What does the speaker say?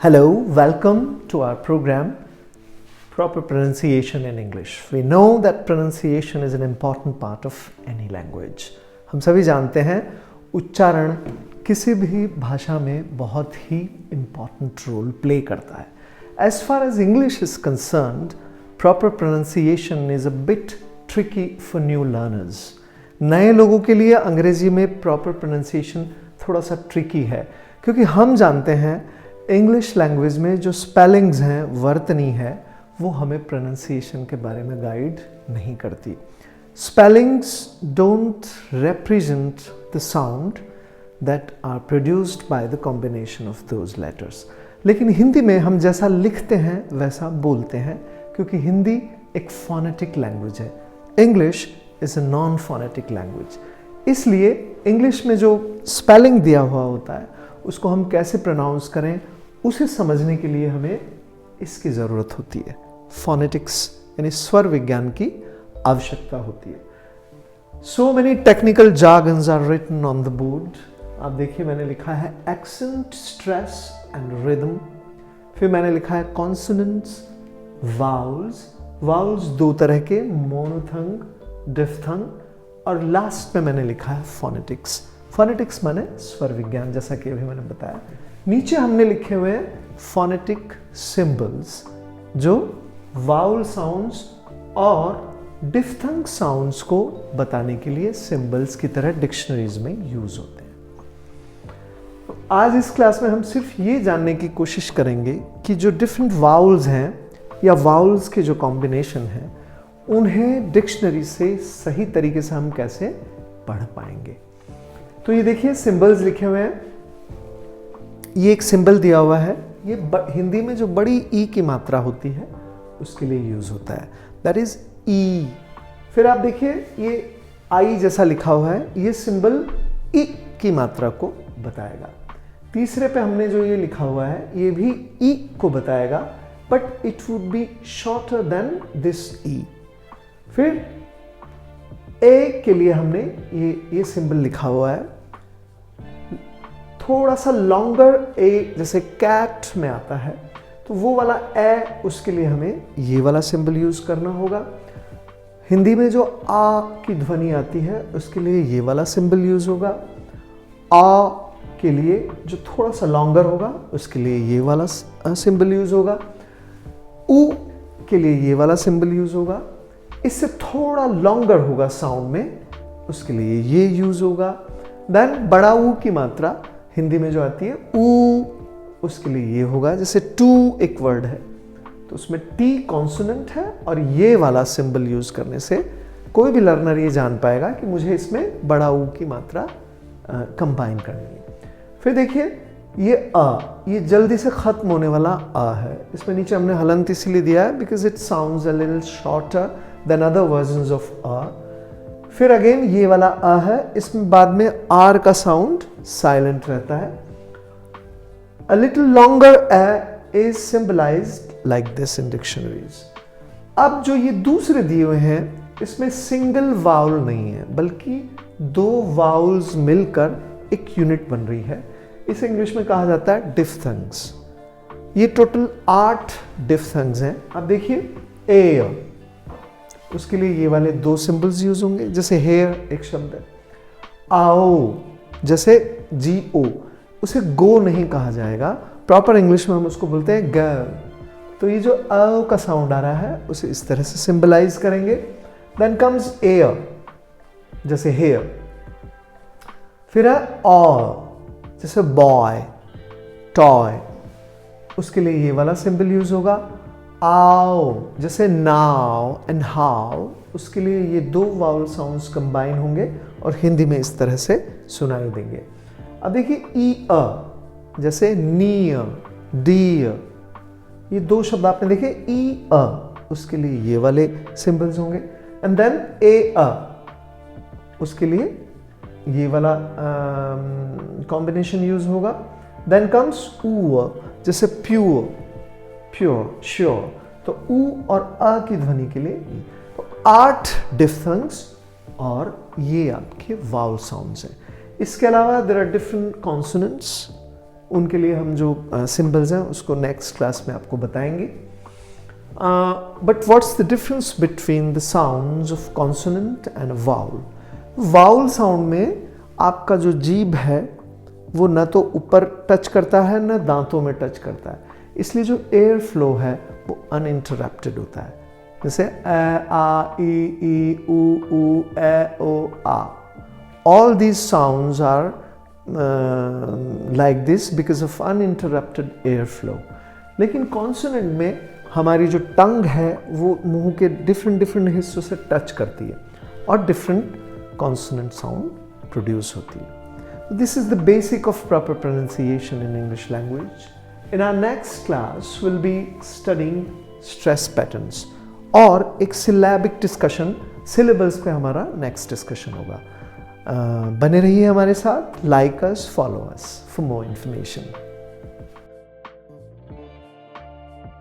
Hello, welcome to our program, Proper Pronunciation in English. We know that pronunciation is an important part of any language. हम सभी जानते हैं उच्चारण किसी भी भाषा में बहुत ही important role play करता है. As far as English is concerned, proper pronunciation is a bit tricky for new learners. नए लोगों के लिए अंग्रेजी में proper pronunciation थोड़ा सा tricky है, क्योंकि हम जानते हैं इंग्लिश लैंग्वेज में जो स्पेलिंग्स हैं, वर्तनी है, वो हमें प्रोनाउंसिएशन के बारे में गाइड नहीं करती. Spellings don't represent the sound that are produced by the combination of those letters. लेकिन हिंदी में हम जैसा लिखते हैं वैसा बोलते हैं, क्योंकि हिंदी एक फोनेटिक लैंग्वेज है. English is a non phonetic language. इसलिए इंग्लिश में जो स्पेलिंग दिया हुआ होता है उसको हम कैसे प्रोनाउंस करें, उसे समझने के लिए हमें इसकी ज़रूरत होती है. फोनेटिक्स यानी स्वर विज्ञान की आवश्यकता होती है. So many technical jargons are written on the board. आप देखिए, मैंने लिखा है एक्सेंट, स्ट्रेस एंड रिदम. फिर मैंने लिखा है कॉन्सोनेंट्स, वाउल्स. वाउल्स दो तरह के, मोनोथंग, डिफ्थंग, और लास्ट में मैंने लिखा है फोनेटिक्स. फोनेटिक्स माने स्वर विज्ञान, जैसा कि अभी मैंने बताया. नीचे हमने लिखे हुए हैं फोनेटिक सिंबल्स, जो वाउल साउंड्स और डिफ्थंग साउंड्स को बताने के लिए सिंबल्स की तरह डिक्शनरीज में यूज होते हैं. तो आज इस क्लास में हम सिर्फ ये जानने की कोशिश करेंगे कि जो डिफरेंट वाउल्स हैं या वाउल्स के जो कॉम्बिनेशन हैं, उन्हें डिक्शनरी से सही तरीके से हम कैसे पढ़ पाएंगे. तो ये देखिए, सिंबल्स लिखे हुए हैं. ये एक सिंबल दिया हुआ है. ये हिंदी में जो बड़ी ई की मात्रा होती है उसके लिए यूज होता है, दैट इज ई. फिर आप देखिए, ये आई जैसा लिखा हुआ है, ये सिंबल ई की मात्रा को बताएगा. तीसरे पे हमने जो ये लिखा हुआ है, ये भी ई को बताएगा, but it would be shorter than this E. फिर ए के लिए हमने ये सिंबल लिखा हुआ है, थोड़ा सा लॉन्गर ए, जैसे कैट में आता है, तो वो वाला ए, उसके लिए हमें ये वाला सिंबल यूज करना होगा. हिंदी में जो आ की ध्वनि आती है उसके लिए ये वाला सिंबल यूज होगा. आ के लिए जो थोड़ा सा लॉन्गर होगा उसके लिए ये वाला सिंबल यूज होगा. ऊ के लिए ये वाला सिंबल यूज होगा. इससे थोड़ा लॉन्गर होगा साउंड में, उसके लिए ये यूज होगा. देन बड़ा ऊ की मात्रा हिंदी में जो आती है, ऊ, उसके लिए ये होगा. जैसे टू एक वर्ड है तो उसमें टी कॉन्सोनेंट है, और ये वाला सिंबल यूज करने से कोई भी लर्नर ये जान पाएगा कि मुझे इसमें बड़ा ऊ की मात्रा कंबाइन करनी है. फिर देखिए, ये अ, ये जल्दी से खत्म होने वाला अ है. इसमें नीचे हमने हलंत इसीलिए दिया है because it sounds a little shorter than other versions of a. फिर अगेन ये वाला अ है, इसमें बाद में आर का साउंड साइलेंट रहता है. A little longer A is symbolized like this in dictionaries. अब जो ये दूसरे दिए हुए हैं, इसमें सिंगल वाउल नहीं है, बल्कि दो वाउल्स मिलकर एक यूनिट बन रही है. इसे इंग्लिश में कहा जाता है डिफ्थंग्स. ये टोटल 8 डिफ्थंग्स हैं. अब देखिए, ए, उसके लिए ये वाले दो सिंबल्स यूज होंगे. जैसे हेयर एक शब्द है, आओ, जैसे जी ओ, उसे गो नहीं कहा जाएगा. प्रॉपर इंग्लिश में हम उसको बोलते हैं ग. तो ये जो आओ का साउंड आ रहा है उसे इस तरह से सिंबलाइज करेंगे. देन कम्स एयर, जैसे हेयर. फिर है ऑल, जैसे बॉय, टॉय, उसके लिए ये वाला सिंबल यूज होगा. आओ, जैसे नाउ एंड हाउ, उसके लिए ये दो वाउल साउंड्स कंबाइन होंगे और हिंदी में इस तरह से सुनाई देंगे. अब देखिए, ई अ, जैसे नियर, डियर, ये दो शब्द आपने देखे, ई अ, उसके लिए ये वाले सिंबल्स होंगे. एंड देन ए अ, उसके लिए ये वाला कॉम्बिनेशन यूज होगा. देन कम्स ऊ, जैसे प्योर, प्योर, श्योर. तो ऊ और अ की ध्वनि के लिए तो 8 डिफ्थंग्स और ये आपके वाउल साउंड्स हैं. इसके अलावा देयर आर डिफरेंट कॉन्सोनेंट्स. उनके लिए हम जो सिंबल्स हैं उसको नेक्स्ट क्लास में आपको बताएंगे. But what's the difference between the sounds of consonant and a vowel? Vowel sound में आपका जो जीभ है वो न तो ऊपर टच करता है न दांतों में टच करता है, इसलिए जो एयर फ्लो है वो अनइंटरप्टेड होता है. जैसे ए आ ई उ ऊ ए ओ आ. All these sounds are like this because of uninterrupted air flow. लेकिन कॉन्सोनेंट में हमारी जो टंग है वो मुंह के डिफरेंट हिस्सों से टच करती है और डिफरेंट कॉन्सोनेंट साउंड प्रोड्यूस होती है. This is the basic of proper pronunciation in English language. In our next class will be studying stress patterns और एक सिलेबिक डिस्कशन, सिलेबल्स पे हमारा नेक्स्ट डिस्कशन होगा. बने रहिए हमारे साथ. Like us, follow us for more information.